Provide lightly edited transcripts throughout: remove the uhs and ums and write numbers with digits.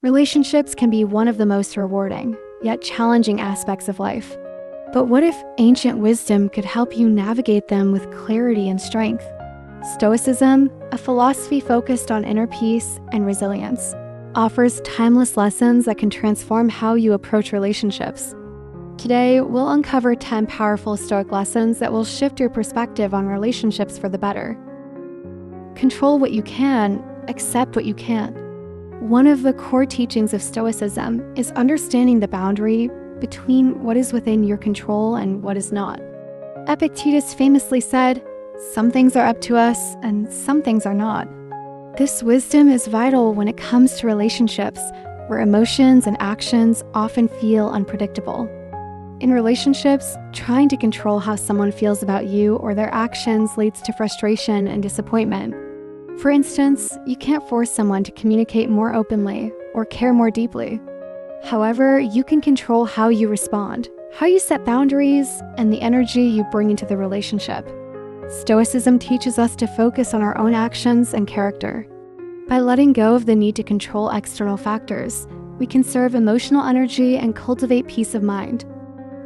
Relationships can be one of the most rewarding, yet challenging aspects of life. But what if ancient wisdom could help you navigate them with clarity and strength? Stoicism, a philosophy focused on inner peace and resilience, offers timeless lessons that can transform how you approach relationships. Today, we'll uncover 10 powerful Stoic lessons that will shift your perspective on relationships for the better. Control what you can, accept what you can't. One of the core teachings of Stoicism is understanding the boundary between what is within your control and what is not. Epictetus famously said, "Some things are up to us and some things are not." This wisdom is vital when it comes to relationships, where emotions and actions often feel unpredictable. In relationships, trying to control how someone feels about you or their actions leads to frustration and disappointment. For instance, you can't force someone to communicate more openly or care more deeply. However, you can control how you respond, how you set boundaries, and the energy you bring into the relationship. Stoicism teaches us to focus on our own actions and character. By letting go of the need to control external factors, we conserve emotional energy and cultivate peace of mind.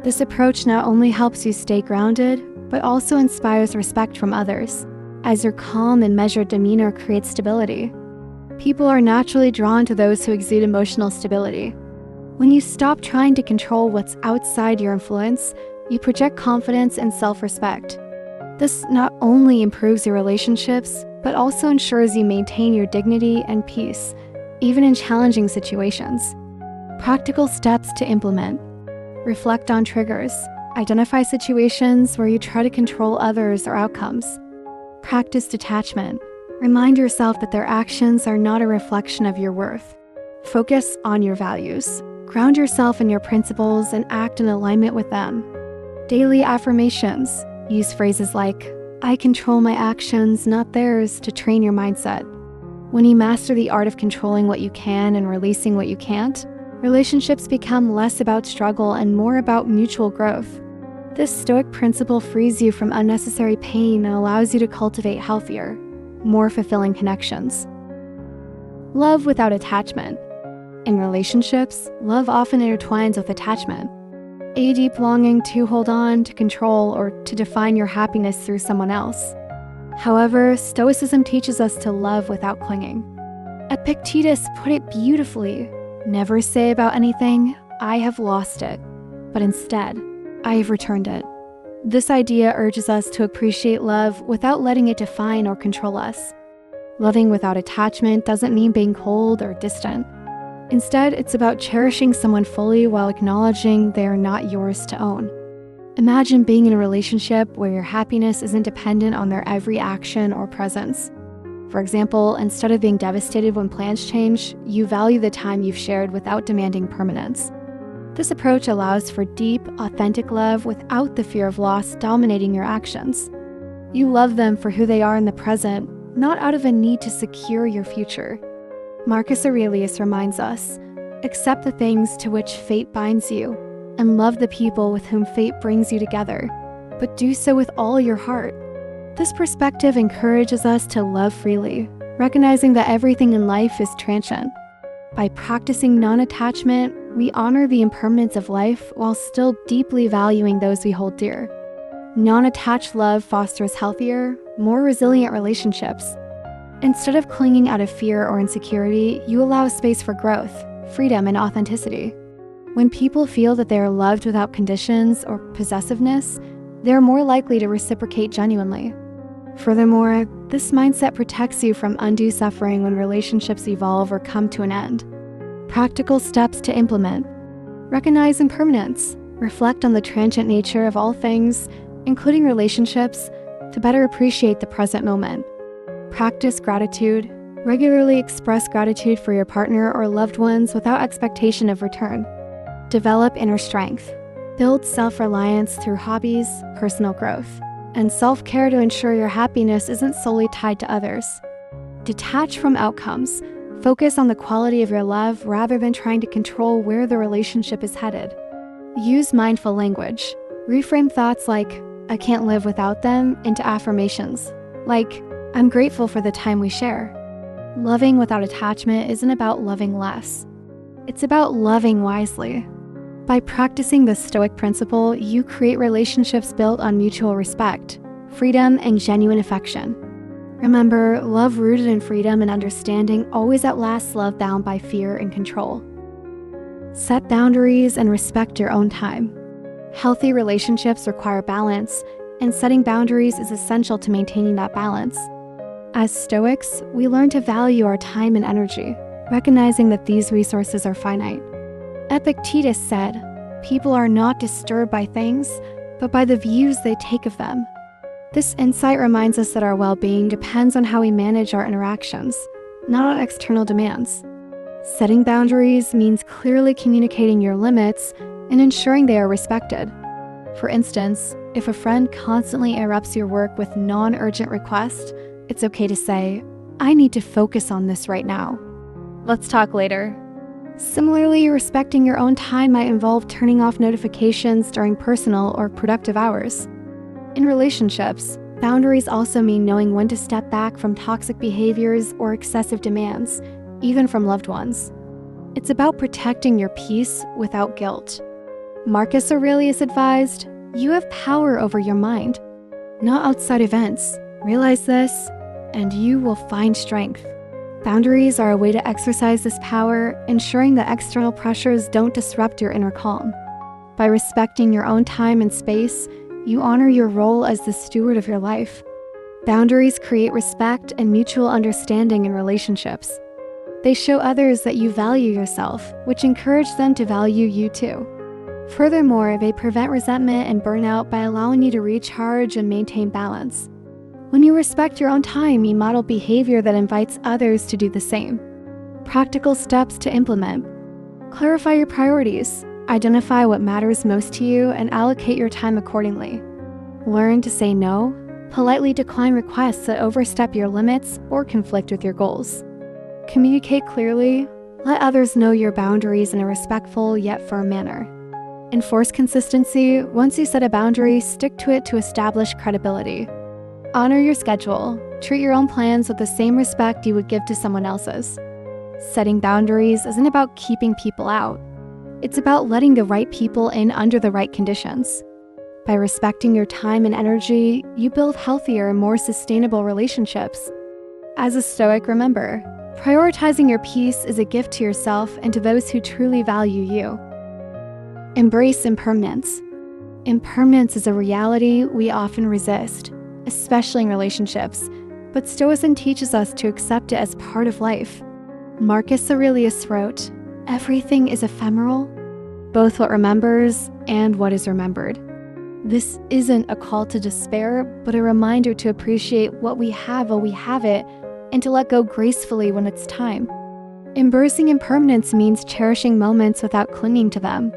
This approach not only helps you stay grounded, but also inspires respect from others, as your calm and measured demeanor creates stability. People are naturally drawn to those who exude emotional stability. When you stop trying to control what's outside your influence, you project confidence and self-respect. This not only improves your relationships, but also ensures you maintain your dignity and peace, even in challenging situations. Practical steps to implement. Reflect on triggers. Identify situations where you try to control others or outcomes. Practice detachment. Remind yourself that their actions are not a reflection of your worth. Focus on your values. Ground yourself in your principles and act in alignment with them. Daily affirmations. Use phrases like, "I control my actions, not theirs," to train your mindset. When you master the art of controlling what you can and releasing what you can't, relationships become less about struggle and more about mutual growth. This Stoic principle frees you from unnecessary pain and allows you to cultivate healthier, more fulfilling connections. Love without attachment. In relationships, love often intertwines with attachment. A deep longing to hold on, to control, or to define your happiness through someone else. However, Stoicism teaches us to love without clinging. Epictetus put it beautifully. Never say about anything, "I have lost it," but instead, "I have returned it." This idea urges us to appreciate love without letting it define or control us. Loving without attachment doesn't mean being cold or distant. Instead, it's about cherishing someone fully while acknowledging they are not yours to own. Imagine being in a relationship where your happiness isn't dependent on their every action or presence. For example, instead of being devastated when plans change, you value the time you've shared without demanding permanence. This approach allows for deep, authentic love without the fear of loss dominating your actions. You love them for who they are in the present, not out of a need to secure your future. Marcus Aurelius reminds us, "Accept the things to which fate binds you, and love the people with whom fate brings you together, but do so with all your heart." This perspective encourages us to love freely, recognizing that everything in life is transient. By practicing non-attachment, we honor the impermanence of life while still deeply valuing those we hold dear. Non-attached love fosters healthier, more resilient relationships. Instead of clinging out of fear or insecurity, you allow space for growth, freedom, and authenticity. When people feel that they are loved without conditions or possessiveness, they are more likely to reciprocate genuinely. Furthermore, this mindset protects you from undue suffering when relationships evolve or come to an end. Practical steps to implement. Recognize impermanence. Reflect on the transient nature of all things, including relationships, to better appreciate the present moment. Practice gratitude. Regularly express gratitude for your partner or loved ones without expectation of return. Develop inner strength. Build self-reliance through hobbies, personal growth, and self-care to ensure your happiness isn't solely tied to others. Detach from outcomes. Focus on the quality of your love rather than trying to control where the relationship is headed. Use mindful language. Reframe thoughts like, "I can't live without them," into affirmations, like, "I'm grateful for the time we share." Loving without attachment isn't about loving less. It's about loving wisely. By practicing the Stoic principle, you create relationships built on mutual respect, freedom, and genuine affection. Remember, love rooted in freedom and understanding always outlasts love bound by fear and control. Set boundaries and respect your own time. Healthy relationships require balance, and setting boundaries is essential to maintaining that balance. As Stoics, we learn to value our time and energy, recognizing that these resources are finite. Epictetus said, "People are not disturbed by things, but by the views they take of them." This insight reminds us that our well-being depends on how we manage our interactions, not on external demands. Setting boundaries means clearly communicating your limits and ensuring they are respected. For instance, if a friend constantly interrupts your work with non-urgent requests, it's okay to say, "I need to focus on this right now. Let's talk later." Similarly, respecting your own time might involve turning off notifications during personal or productive hours. In relationships, boundaries also mean knowing when to step back from toxic behaviors or excessive demands, even from loved ones. It's about protecting your peace without guilt. Marcus Aurelius advised, "You have power over your mind, not outside events. Realize this, and you will find strength." Boundaries are a way to exercise this power, ensuring that external pressures don't disrupt your inner calm. By respecting your own time and space, you honor your role as the steward of your life. Boundaries create respect and mutual understanding in relationships. They show others that you value yourself, which encourage them to value you too. Furthermore, they prevent resentment and burnout by allowing you to recharge and maintain balance. When you respect your own time, you model behavior that invites others to do the same. Practical steps to implement. Clarify your priorities. Identify what matters most to you and allocate your time accordingly. Learn to say no. Politely decline requests that overstep your limits or conflict with your goals. Communicate clearly. Let others know your boundaries in a respectful yet firm manner. Enforce consistency. Once you set a boundary, stick to it to establish credibility. Honor your schedule. Treat your own plans with the same respect you would give to someone else's. Setting boundaries isn't about keeping people out. It's about letting the right people in under the right conditions. By respecting your time and energy, you build healthier and more sustainable relationships. As a Stoic, remember, prioritizing your peace is a gift to yourself and to those who truly value you. Embrace impermanence. Impermanence is a reality we often resist, especially in relationships, but Stoicism teaches us to accept it as part of life. Marcus Aurelius wrote, "Everything is ephemeral, both what remembers and what is remembered." This isn't a call to despair, but a reminder to appreciate what we have while we have it, and to let go gracefully when it's time. Embracing impermanence means cherishing moments without clinging to them.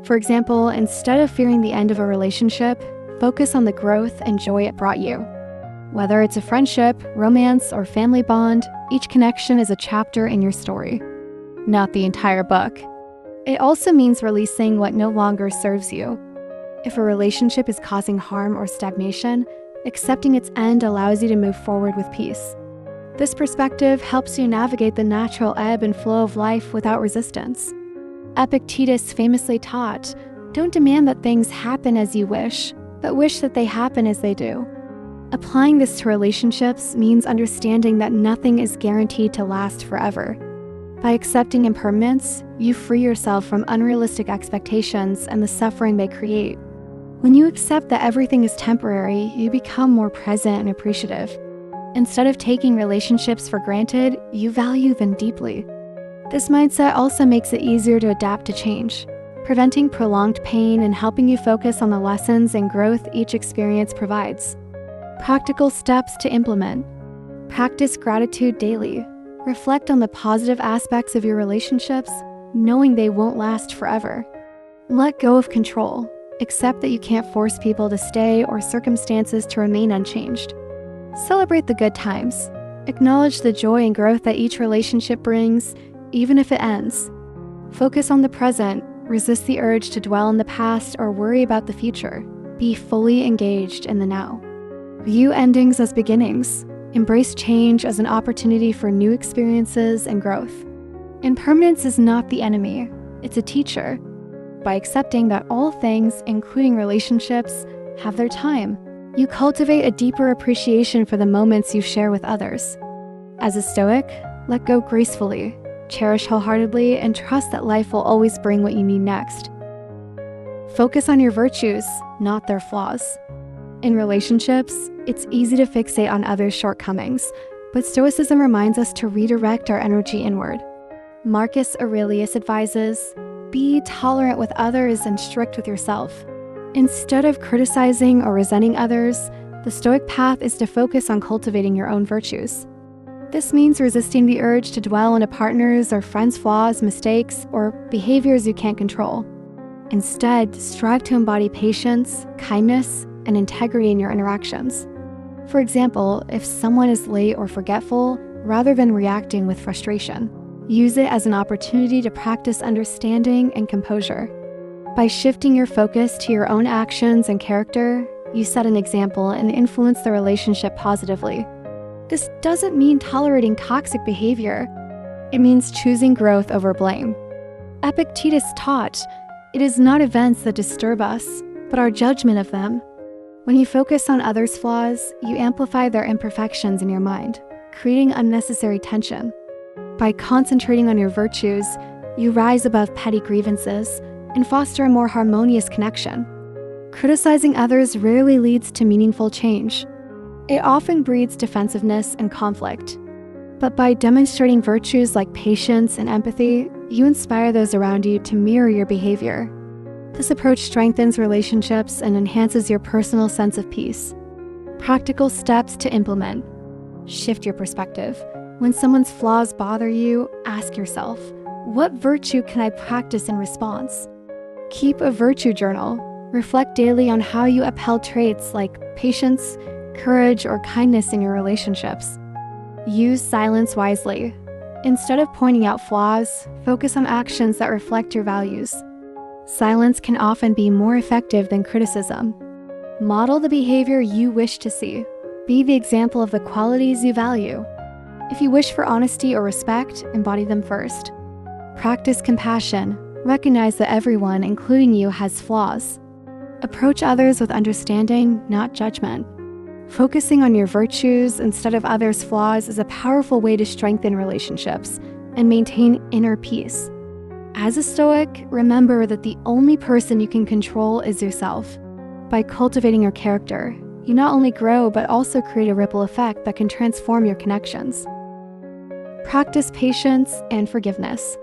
For example, instead of fearing the end of a relationship, focus on the growth and joy it brought you. Whether it's a friendship, romance, or family bond, each connection is a chapter in your story, not the entire book. It also means releasing what no longer serves you. If a relationship is causing harm or stagnation, accepting its end allows you to move forward with peace. This perspective helps you navigate the natural ebb and flow of life without resistance. Epictetus famously taught, "Don't demand that things happen as you wish, but wish that they happen as they do." Applying this to relationships means understanding that nothing is guaranteed to last forever. By accepting impermanence, you free yourself from unrealistic expectations and the suffering they create. When you accept that everything is temporary, you become more present and appreciative. Instead of taking relationships for granted, you value them deeply. This mindset also makes it easier to adapt to change, preventing prolonged pain and helping you focus on the lessons and growth each experience provides. Practical steps to implement. Practice gratitude daily. Reflect on the positive aspects of your relationships, knowing they won't last forever. Let go of control. Accept that you can't force people to stay or circumstances to remain unchanged. Celebrate the good times. Acknowledge the joy and growth that each relationship brings, even if it ends. Focus on the present. Resist the urge to dwell in the past or worry about the future. Be fully engaged in the now. View endings as beginnings. Embrace change as an opportunity for new experiences and growth. Impermanence is not the enemy, it's a teacher. By accepting that all things, including relationships, have their time, you cultivate a deeper appreciation for the moments you share with others. As a Stoic, let go gracefully, cherish wholeheartedly, and trust that life will always bring what you need next. Focus on your virtues, not their flaws. In relationships, it's easy to fixate on others' shortcomings, but Stoicism reminds us to redirect our energy inward. Marcus Aurelius advises, be tolerant with others and strict with yourself. Instead of criticizing or resenting others, the Stoic path is to focus on cultivating your own virtues. This means resisting the urge to dwell on a partner's or friend's flaws, mistakes, or behaviors you can't control. Instead, strive to embody patience, kindness, and integrity in your interactions. For example, if someone is late or forgetful, rather than reacting with frustration, use it as an opportunity to practice understanding and composure. By shifting your focus to your own actions and character, you set an example and influence the relationship positively. This doesn't mean tolerating toxic behavior. It means choosing growth over blame. Epictetus taught, it is not events that disturb us, but our judgment of them. When you focus on others' flaws, you amplify their imperfections in your mind, creating unnecessary tension. By concentrating on your virtues, you rise above petty grievances and foster a more harmonious connection. Criticizing others rarely leads to meaningful change. It often breeds defensiveness and conflict. But by demonstrating virtues like patience and empathy, you inspire those around you to mirror your behavior. This approach strengthens relationships and enhances your personal sense of peace. Practical steps to implement. Shift your perspective. When someone's flaws bother you, ask yourself, what virtue can I practice in response? Keep a virtue journal. Reflect daily on how you upheld traits like patience, courage, or kindness in your relationships. Use silence wisely. Instead of pointing out flaws, focus on actions that reflect your values. Silence can often be more effective than criticism. Model the behavior you wish to see. Be the example of the qualities you value. If you wish for honesty or respect, embody them first. Practice compassion. Recognize that everyone, including you, has flaws. Approach others with understanding, not judgment. Focusing on your virtues instead of others' flaws is a powerful way to strengthen relationships and maintain inner peace. As a Stoic, remember that the only person you can control is yourself. By cultivating your character, you not only grow but also create a ripple effect that can transform your connections. Practice patience and forgiveness.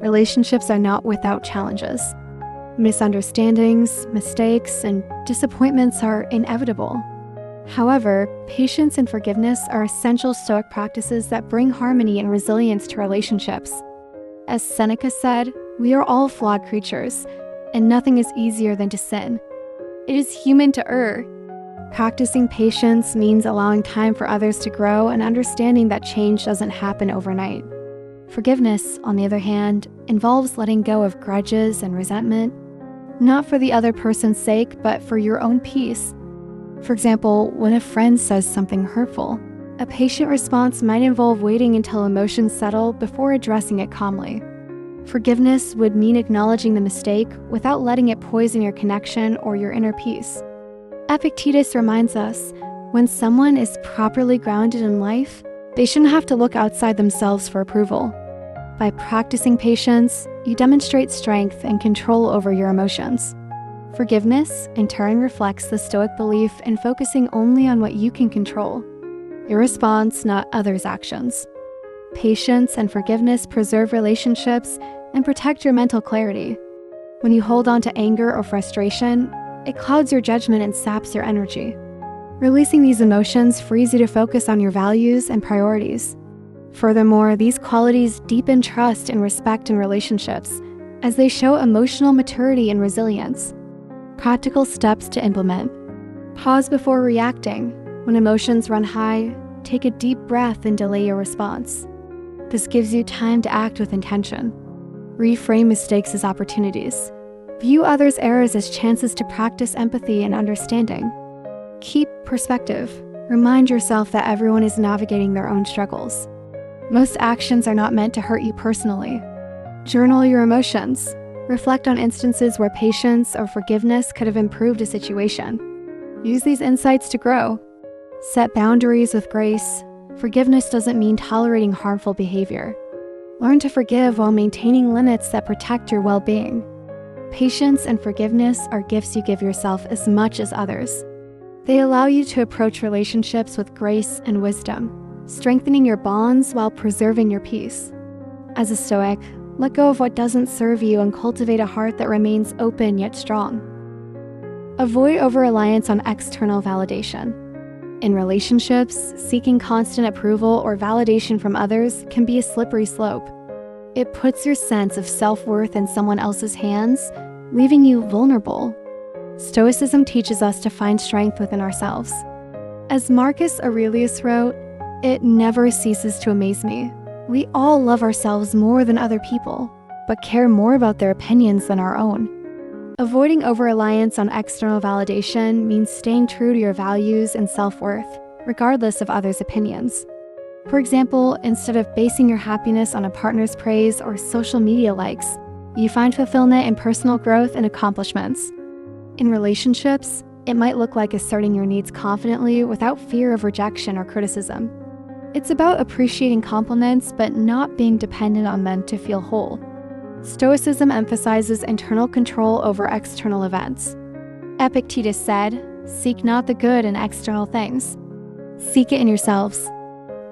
Relationships are not without challenges. Misunderstandings, mistakes, and disappointments are inevitable. However, patience and forgiveness are essential Stoic practices that bring harmony and resilience to relationships. As Seneca said, we are all flawed creatures, and nothing is easier than to sin. It is human to err. Practicing patience means allowing time for others to grow and understanding that change doesn't happen overnight. Forgiveness, on the other hand, involves letting go of grudges and resentment, not for the other person's sake, but for your own peace. For example, when a friend says something hurtful, a patient response might involve waiting until emotions settle before addressing it calmly. Forgiveness would mean acknowledging the mistake without letting it poison your connection or your inner peace. Epictetus reminds us, when someone is properly grounded in life, they shouldn't have to look outside themselves for approval. By practicing patience, you demonstrate strength and control over your emotions. Forgiveness, in turn, reflects the Stoic belief in focusing only on what you can control, your response, not others' actions. Patience and forgiveness preserve relationships and protect your mental clarity. When you hold on to anger or frustration, it clouds your judgment and saps your energy. Releasing these emotions frees you to focus on your values and priorities. Furthermore, these qualities deepen trust and respect in relationships, as they show emotional maturity and resilience. Practical steps to implement. Pause before reacting. When emotions run high, take a deep breath and delay your response. This gives you time to act with intention. Reframe mistakes as opportunities. View others' errors as chances to practice empathy and understanding. Keep perspective. Remind yourself that everyone is navigating their own struggles. Most actions are not meant to hurt you personally. Journal your emotions. Reflect on instances where patience or forgiveness could have improved a situation. Use these insights to grow. Set boundaries with grace. Forgiveness doesn't mean tolerating harmful behavior. Learn to forgive while maintaining limits that protect your well-being. Patience and forgiveness are gifts you give yourself as much as others. They allow you to approach relationships with grace and wisdom, strengthening your bonds while preserving your peace. As a Stoic, let go of what doesn't serve you and cultivate a heart that remains open yet strong. Avoid over-reliance on external validation. In relationships, seeking constant approval or validation from others can be a slippery slope. It puts your sense of self-worth in someone else's hands, leaving you vulnerable. Stoicism teaches us to find strength within ourselves. As Marcus Aurelius wrote, "It never ceases to amaze me. We all love ourselves more than other people, but care more about their opinions than our own." Avoiding over-reliance on external validation means staying true to your values and self-worth, regardless of others' opinions. For example, instead of basing your happiness on a partner's praise or social media likes, you find fulfillment in personal growth and accomplishments. In relationships, it might look like asserting your needs confidently without fear of rejection or criticism. It's about appreciating compliments but not being dependent on them to feel whole. Stoicism emphasizes internal control over external events. Epictetus said, "Seek not the good in external things. Seek it in yourselves."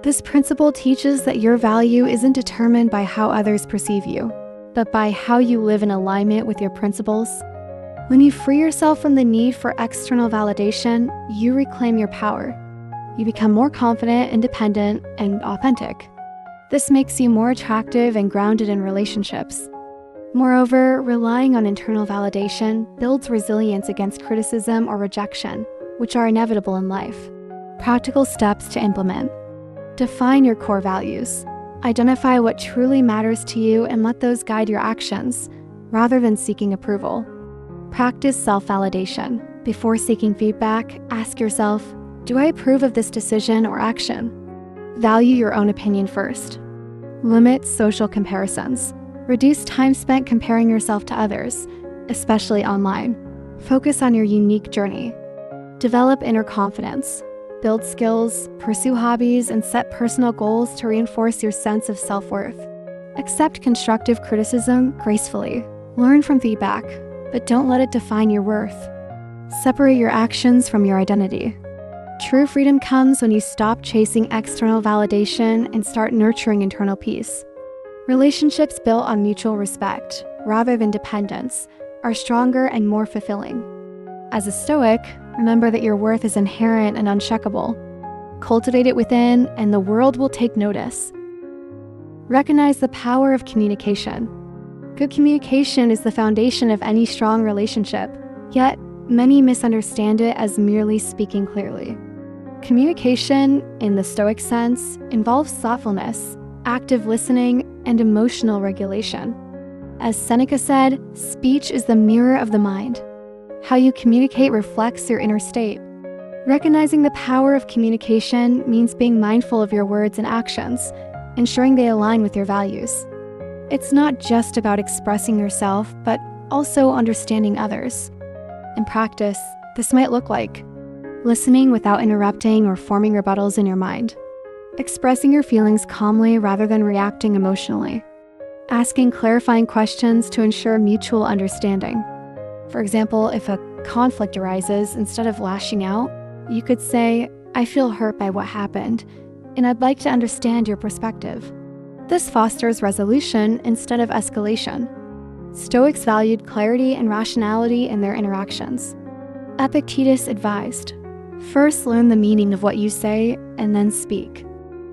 This principle teaches that your value isn't determined by how others perceive you, but by how you live in alignment with your principles. When you free yourself from the need for external validation, you reclaim your power. You become more confident, independent, and authentic. This makes you more attractive and grounded in relationships. Moreover, relying on internal validation builds resilience against criticism or rejection, which are inevitable in life. Practical steps to implement. Define your core values. Identify what truly matters to you and let those guide your actions, rather than seeking approval. Practice self-validation. Before seeking feedback, ask yourself, do I approve of this decision or action? Value your own opinion first. Limit social comparisons. Reduce time spent comparing yourself to others, especially online. Focus on your unique journey. Develop inner confidence. Build skills, pursue hobbies, and set personal goals to reinforce your sense of self-worth. Accept constructive criticism gracefully. Learn from feedback, but don't let it define your worth. Separate your actions from your identity. True freedom comes when you stop chasing external validation and start nurturing internal peace. Relationships built on mutual respect, rather than dependence, are stronger and more fulfilling. As a Stoic, remember that your worth is inherent and uncheckable. Cultivate it within, and the world will take notice. Recognize the power of communication. Good communication is the foundation of any strong relationship, yet many misunderstand it as merely speaking clearly. Communication, in the Stoic sense, involves thoughtfulness, active listening, and emotional regulation. As Seneca said, speech is the mirror of the mind. How you communicate reflects your inner state. Recognizing the power of communication means being mindful of your words and actions, ensuring they align with your values. It's not just about expressing yourself, but also understanding others. In practice, this might look like listening without interrupting or forming rebuttals in your mind, expressing your feelings calmly rather than reacting emotionally, asking clarifying questions to ensure mutual understanding. For example, if a conflict arises, instead of lashing out, you could say, "I feel hurt by what happened, and I'd like to understand your perspective." This fosters resolution instead of escalation. Stoics valued clarity and rationality in their interactions. Epictetus advised, "First learn the meaning of what you say, and then speak."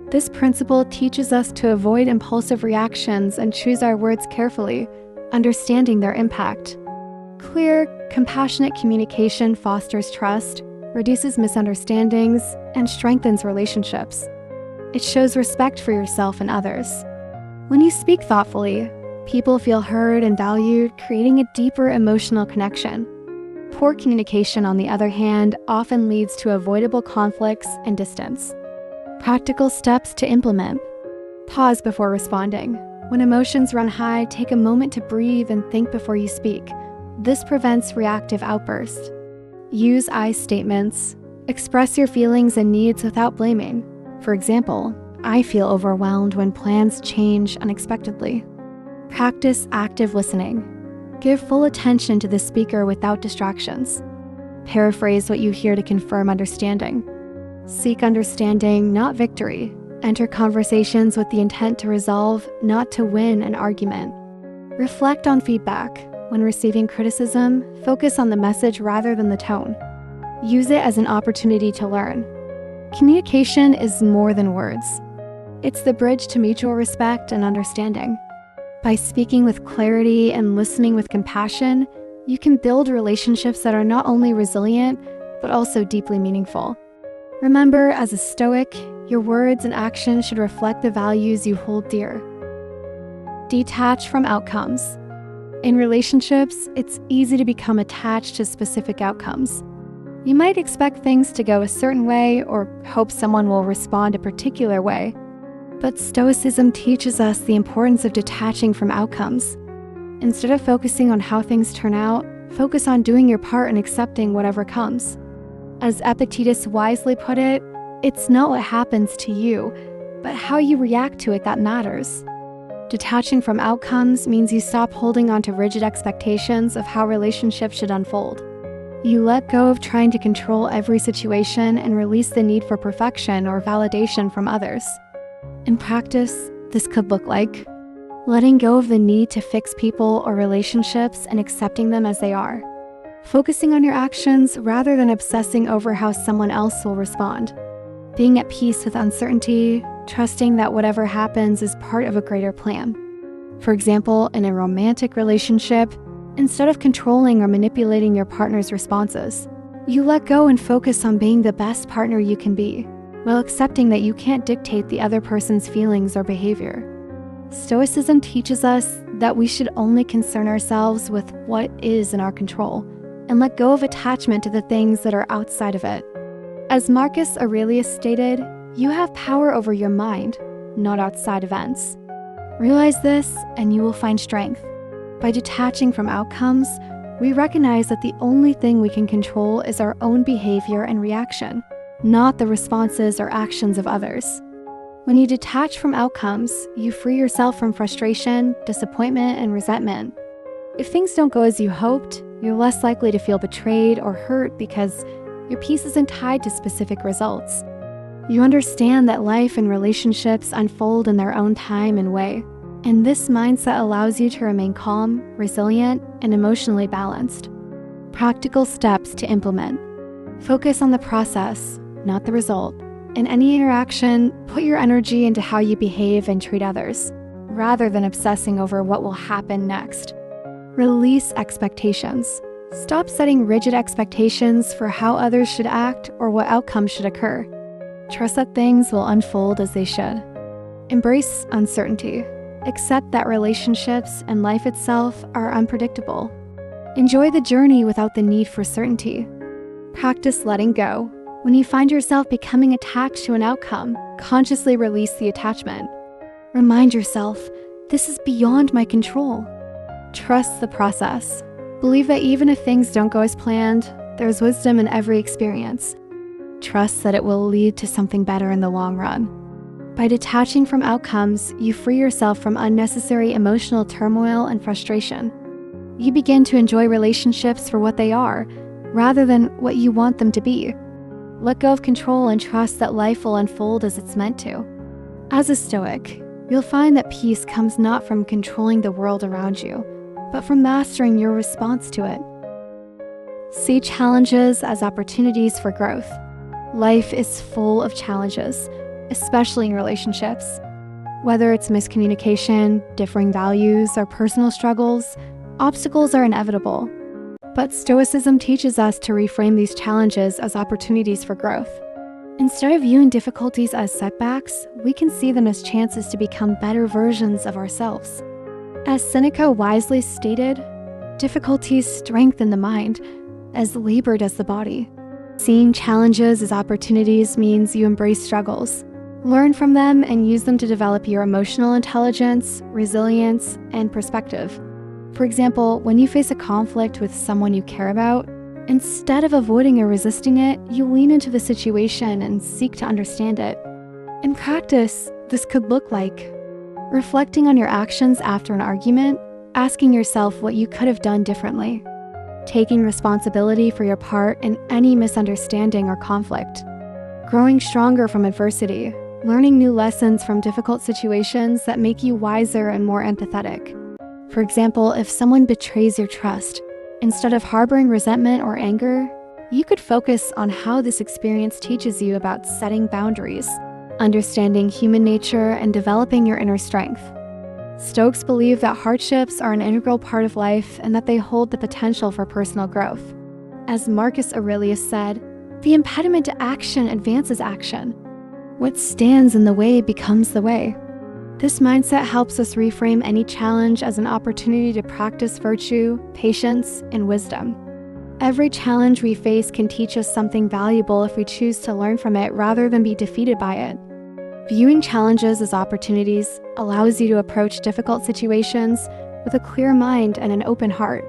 This principle teaches us to avoid impulsive reactions and choose our words carefully, understanding their impact. Clear, compassionate communication fosters trust, reduces misunderstandings, and strengthens relationships. It shows respect for yourself and others. When you speak thoughtfully, people feel heard and valued, creating a deeper emotional connection. Poor communication, on the other hand, often leads to avoidable conflicts and distance. Practical steps to implement. Pause before responding. When emotions run high, take a moment to breathe and think before you speak. This prevents reactive outbursts. Use I statements. Express your feelings and needs without blaming. For example, I feel overwhelmed when plans change unexpectedly. Practice active listening. Give full attention to the speaker without distractions. Paraphrase what you hear to confirm understanding. Seek understanding, not victory. Enter conversations with the intent to resolve, not to win an argument. Reflect on feedback. When receiving criticism, focus on the message rather than the tone. Use it as an opportunity to learn. Communication is more than words. It's the bridge to mutual respect and understanding. By speaking with clarity and listening with compassion, you can build relationships that are not only resilient, but also deeply meaningful. Remember, as a Stoic, your words and actions should reflect the values you hold dear. Detach from outcomes. In relationships, it's easy to become attached to specific outcomes. You might expect things to go a certain way or hope someone will respond a particular way. But Stoicism teaches us the importance of detaching from outcomes. Instead of focusing on how things turn out, focus on doing your part and accepting whatever comes. As Epictetus wisely put it, it's not what happens to you, but how you react to it that matters. Detaching from outcomes means you stop holding on to rigid expectations of how relationships should unfold. You let go of trying to control every situation and release the need for perfection or validation from others. In practice, this could look like letting go of the need to fix people or relationships and accepting them as they are. Focusing on your actions rather than obsessing over how someone else will respond. Being at peace with uncertainty, trusting that whatever happens is part of a greater plan. For example, in a romantic relationship, instead of controlling or manipulating your partner's responses, you let go and focus on being the best partner you can be, while accepting that you can't dictate the other person's feelings or behavior. Stoicism teaches us that we should only concern ourselves with what is in our control, and let go of attachment to the things that are outside of it. As Marcus Aurelius stated, you have power over your mind, not outside events. Realize this, and you will find strength. By detaching from outcomes, we recognize that the only thing we can control is our own behavior and reaction, not the responses or actions of others. When you detach from outcomes, you free yourself from frustration, disappointment, and resentment. If things don't go as you hoped, you're less likely to feel betrayed or hurt because your peace isn't tied to specific results. You understand that life and relationships unfold in their own time and way, and this mindset allows you to remain calm, resilient, and emotionally balanced. Practical steps to implement. Focus on the process, not the result. In any interaction, put your energy into how you behave and treat others, rather than obsessing over what will happen next. Release expectations. Stop setting rigid expectations for how others should act or what outcomes should occur. Trust that things will unfold as they should. Embrace uncertainty. Accept that relationships and life itself are unpredictable. Enjoy the journey without the need for certainty. Practice letting go. When you find yourself becoming attached to an outcome, consciously release the attachment. Remind yourself, this is beyond my control. Trust the process. Believe that even if things don't go as planned, there's wisdom in every experience. Trust that it will lead to something better in the long run. By detaching from outcomes, you free yourself from unnecessary emotional turmoil and frustration. You begin to enjoy relationships for what they are, rather than what you want them to be. Let go of control and trust that life will unfold as it's meant to. As a Stoic, you'll find that peace comes not from controlling the world around you, but from mastering your response to it. See challenges as opportunities for growth. Life is full of challenges, especially in relationships. Whether it's miscommunication, differing values, or personal struggles, obstacles are inevitable. But Stoicism teaches us to reframe these challenges as opportunities for growth. Instead of viewing difficulties as setbacks, we can see them as chances to become better versions of ourselves. As Seneca wisely stated, difficulties strengthen the mind, as labor does the body. Seeing challenges as opportunities means you embrace struggles. Learn from them and use them to develop your emotional intelligence, resilience, and perspective. For example, when you face a conflict with someone you care about, instead of avoiding or resisting it, you lean into the situation and seek to understand it. In practice, this could look like reflecting on your actions after an argument, asking yourself what you could have done differently, taking responsibility for your part in any misunderstanding or conflict, growing stronger from adversity, learning new lessons from difficult situations that make you wiser and more empathetic. For example, if someone betrays your trust, instead of harboring resentment or anger, you could focus on how this experience teaches you about setting boundaries, understanding human nature, and developing your inner strength. Stoics believe that hardships are an integral part of life and that they hold the potential for personal growth. As Marcus Aurelius said, "The impediment to action advances action. What stands in the way becomes the way." This mindset helps us reframe any challenge as an opportunity to practice virtue, patience, and wisdom. Every challenge we face can teach us something valuable if we choose to learn from it rather than be defeated by it. Viewing challenges as opportunities allows you to approach difficult situations with a clear mind and an open heart.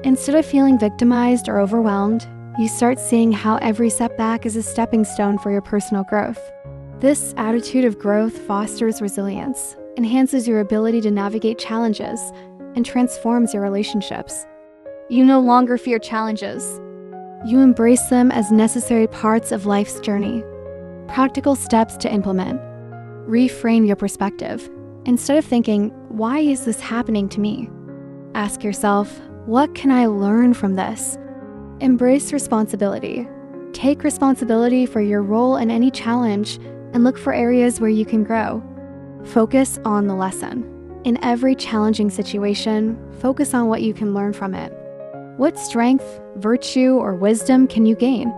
Instead of feeling victimized or overwhelmed, you start seeing how every setback is a stepping stone for your personal growth. This attitude of growth fosters resilience, enhances your ability to navigate challenges, and transforms your relationships. You no longer fear challenges. You embrace them as necessary parts of life's journey. Practical steps to implement. Reframe your perspective. Instead of thinking, "Why is this happening to me?" ask yourself, "What can I learn from this?" Embrace responsibility. Take responsibility for your role in any challenge and look for areas where you can grow. Focus on the lesson. In every challenging situation, focus on what you can learn from it. What strength, virtue, or wisdom can you gain?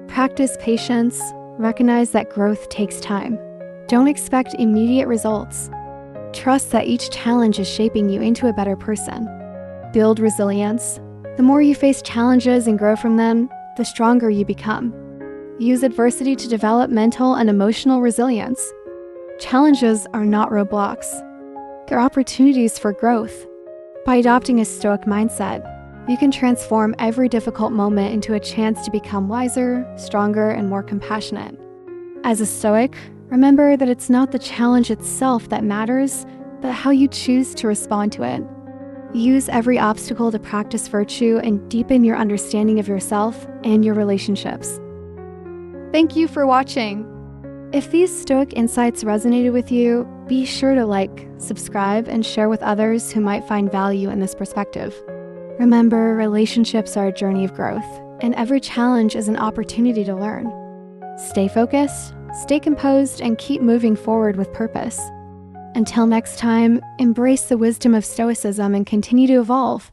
Practice patience. Recognize that growth takes time. Don't expect immediate results. Trust that each challenge is shaping you into a better person. Build resilience. The more you face challenges and grow from them, the stronger you become. Use adversity to develop mental and emotional resilience. Challenges are not roadblocks. They're opportunities for growth. By adopting a Stoic mindset, you can transform every difficult moment into a chance to become wiser, stronger, and more compassionate. As a Stoic, remember that it's not the challenge itself that matters, but how you choose to respond to it. Use every obstacle to practice virtue and deepen your understanding of yourself and your relationships. Thank you for watching. If these Stoic insights resonated with you, be sure to like, subscribe, and share with others who might find value in this perspective. Remember, relationships are a journey of growth, and every challenge is an opportunity to learn. Stay focused, stay composed, and keep moving forward with purpose. Until next time, embrace the wisdom of Stoicism and continue to evolve.